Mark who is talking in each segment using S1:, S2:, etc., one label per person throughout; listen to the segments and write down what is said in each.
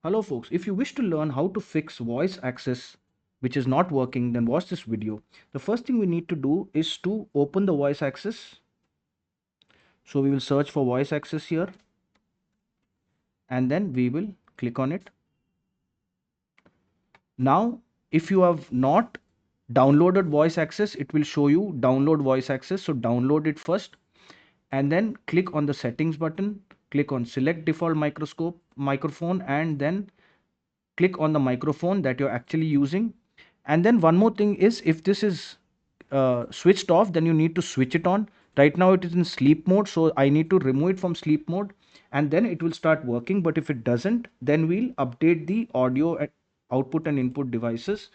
S1: Hello folks, if you wish to learn how to fix voice access which is not working, then watch this video. The first thing we need to do is to open the voice access. So we will search for voice access here and then we will click on it. Now, if you have not downloaded voice access, it will show you download voice access. So download it first and then click on the settings button, click on select default microphone and then click on the microphone that you're actually using. And then one more thing is, if this is switched off, then you need to switch it on. Right now it is in sleep mode, so I need to remove it from sleep mode and then it will start working. But if it doesn't, then we'll update the audio output and input devices.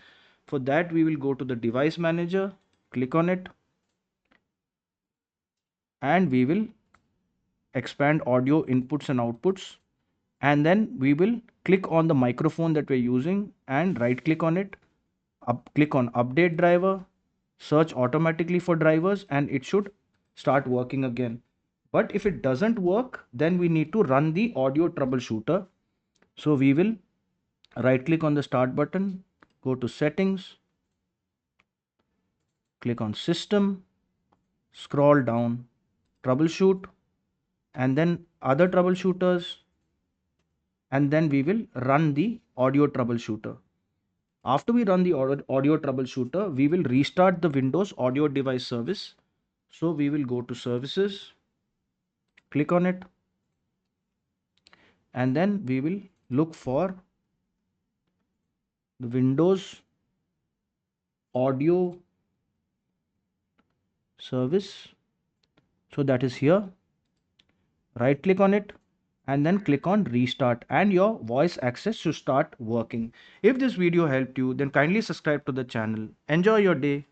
S1: For that, we will go to the device manager, click on it, and we will expand audio inputs and outputs, and then we will click on the microphone that we're using and right click on it, click on update driver, search automatically for drivers, and it should start working again. But if it doesn't work, then we need to run the audio troubleshooter. So we will right click on the start button, go to settings, click on system, scroll down, troubleshoot, and then other troubleshooters, and then we will run the audio troubleshooter. After we run the audio troubleshooter, we will restart the Windows audio device service. So we will go to services, click on it, and then we will look for the Windows audio service. So that is here. Right click on it and then click on restart, and your voice access should start working. If this video helped you, then kindly subscribe to the channel. Enjoy your day.